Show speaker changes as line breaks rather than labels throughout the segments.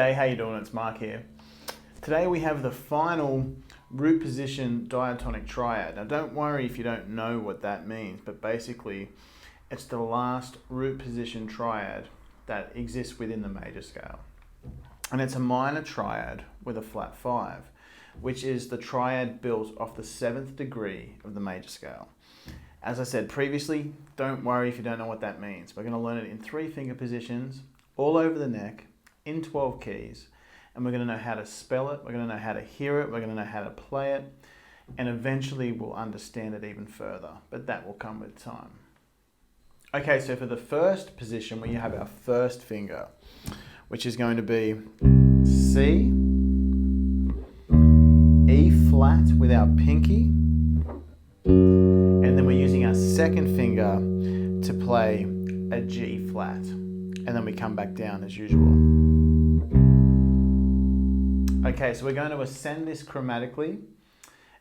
Hey, how you doing? It's Mark here. Today we have the final root position diatonic triad. Now don't worry if you don't know what that means, but basically it's the last root position triad that exists within the major scale. And it's a minor triad with a flat 5, which is the triad built off the 7th degree of the major scale. As I said previously, don't worry if you don't know what that means. We're going to learn it in 3 finger positions, all over the neck, in 12 keys, and we're going to know how to spell it, we're going to know how to hear it, we're going to know how to play it, and eventually we'll understand it even further, but that will come with time. Okay, so for the first position, we have our first finger, which is going to be C, E flat with our pinky, and then we're using our second finger to play a G flat, and then we come back down as usual. Okay, so we're going to ascend this chromatically,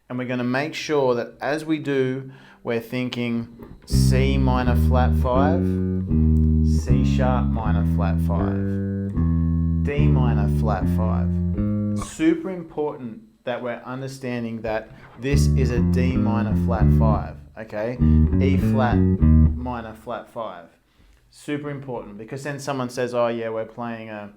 and we're going to make sure that as we do, we're thinking C minor flat 5, C sharp minor flat 5, D minor flat 5. Super important that we're understanding that this is a D minor flat 5, okay? E flat minor flat 5. Super important, because then someone says, oh yeah, we're playing a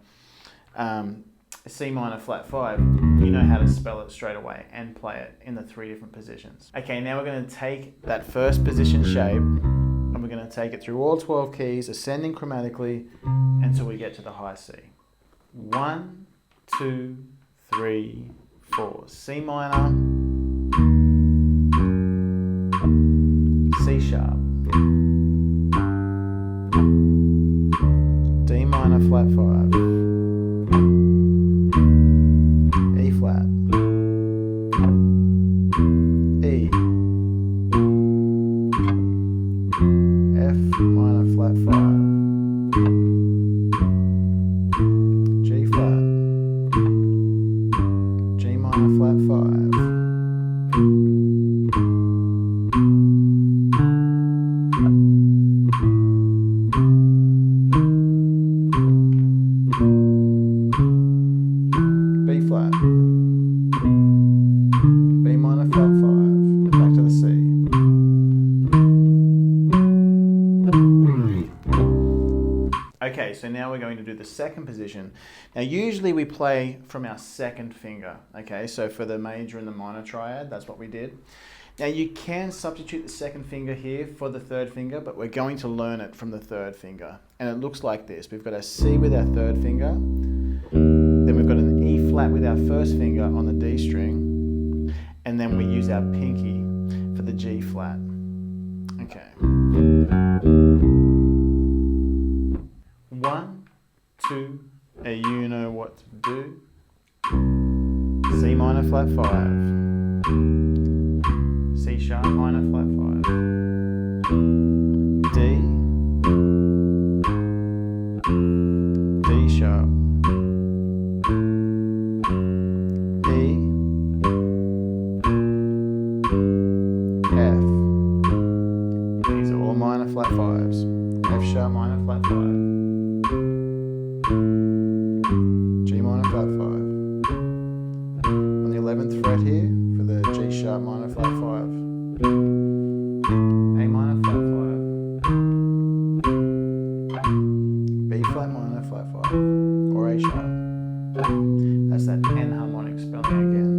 C minor flat 5, you know how to spell it straight away and play it in the 3 different positions. Okay, now we're going to take that first position shape and we're going to take it through all 12 keys, ascending chromatically until we get to the high C. 1, 2, 3, 4. C minor, C sharp, D minor flat 5, E flat, E, F minor flat 5, G flat, G minor flat 5, B flat, B minor flat 5, back to the C. Okay, so now we're going to do the second position. Now usually we play from our second finger, okay? So for the major and the minor triad, that's what we did. Now you can substitute the second finger here for the third finger, but we're going to learn it from the third finger. And it looks like this. We've got a C with our third finger, then we've got an E flat with our first finger on the D string, and then we use our pinky for the G flat. Okay. 1, 2, you know what to do. C minor flat 5, C sharp minor flat 5, D, D sharp, E, F. These are all minor flat 5s. F sharp minor flat 5. G minor flat 5. On the 11th fret here for the G sharp minor flat 5. A minor flat 5. B flat minor flat 5. Or A sharp. That's that enharmonic spelling again.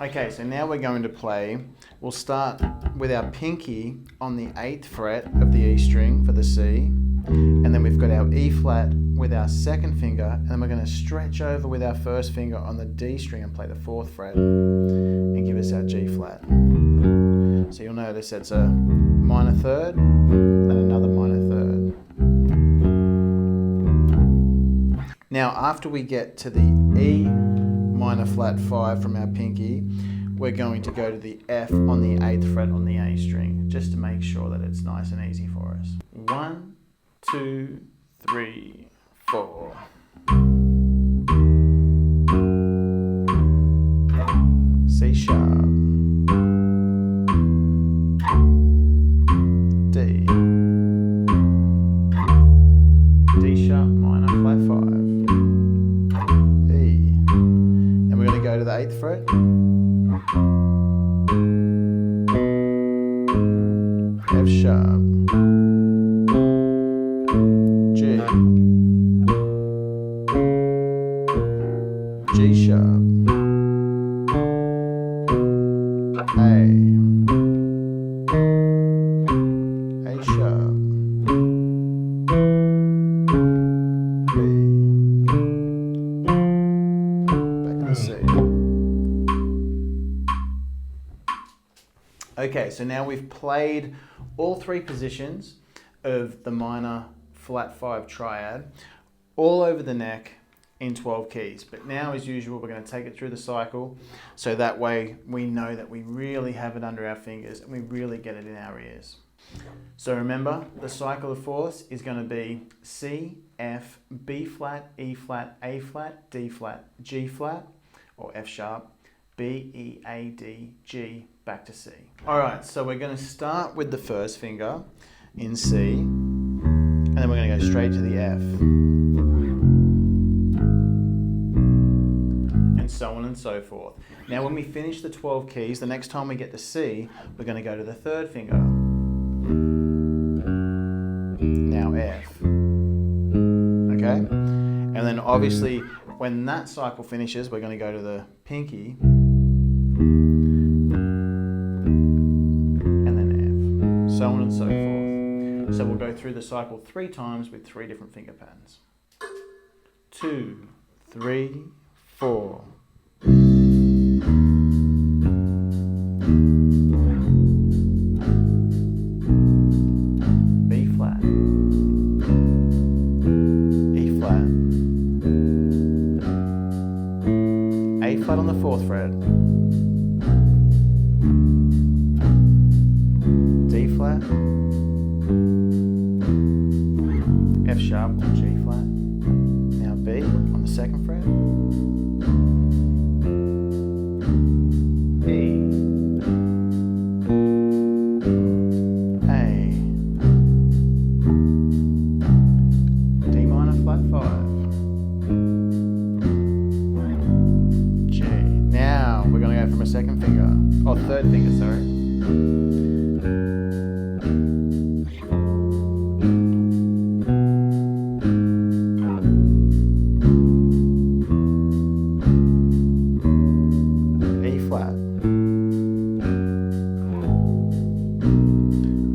Okay, so now we're going to play, we'll start with our pinky on the 8th fret of the E string for the C, and then we've got our E flat with our second finger, and then we're going to stretch over with our first finger on the D string and play the 4th fret and give us our G flat. So you'll notice it's a minor third and another minor third. Now after we get to the E minor flat 5 from our pinky, we're going to go to the F on the 8th fret on the A string, just to make sure that it's nice and easy for us. 1, 2, 3, 4. C sharp, sharp, G, G sharp, A sharp, B, back to C. Okay, so now we've played all three positions of the minor flat 5 triad all over the neck in 12 keys. But now, as usual, we're going to take it through the cycle so that way we know that we really have it under our fingers and we really get it in our ears. So remember, the cycle of fourths is going to be C, F, B flat, E flat, A flat, D flat, G flat, or F sharp, B, E, A, D, G, back to C. All right, so we're going to start with the first finger in C, and then we're going to go straight to the F. And so on and so forth. Now when we finish the 12 keys, the next time we get to C, we're going to go to the third finger. Now F. Okay? And then obviously when that cycle finishes, we're going to go to the pinky. And then F. So on and so forth. So we'll go through the cycle 3 times with 3 different finger patterns. 2, 3, 4. B flat, E flat, A flat on the 4th fret, D flat, F sharp or G flat, now B on the 2nd fret, E, A, D minor flat 5, G. Now we're going to go from a 2nd finger, or 3rd finger, sorry.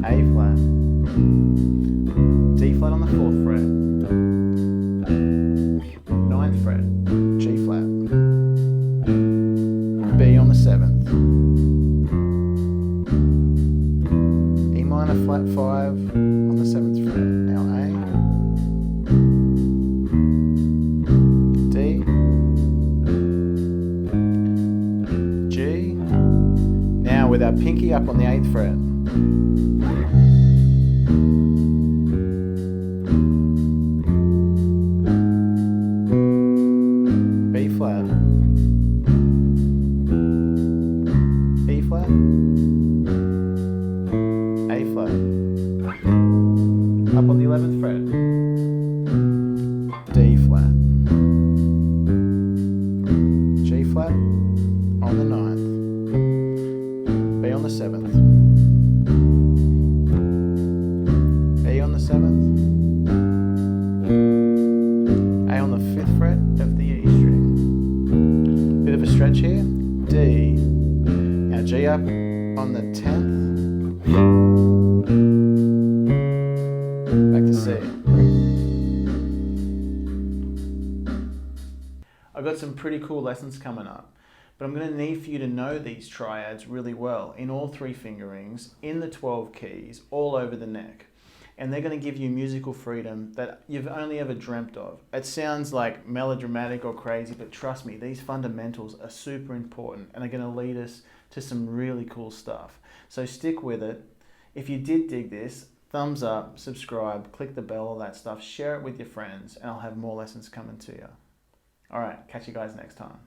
A flat, D flat on the 4th fret, 9th fret, G flat, B on the 7th, E minor flat 5 on the 7th fret, now A, D, G, now with our pinky up on the 8th fret, B flat, E flat, A flat, up on the 11th fret, D flat, G flat on the 9th, B on the 7th, A on the 7th, A on the 5th fret of the E string. Bit of a stretch here, D. Now G up on the 10th, back to C. I've got some pretty cool lessons coming up, but I'm going to need for you to know these triads really well in all 3 fingerings, in the 12 keys, all over the neck. And they're going to give you musical freedom that you've only ever dreamt of. It sounds like melodramatic or crazy, but trust me, these fundamentals are super important and are going to lead us to some really cool stuff. So stick with it. If you did dig this, thumbs up, subscribe, click the bell, all that stuff, share it with your friends, and I'll have more lessons coming to you. All right, catch you guys next time.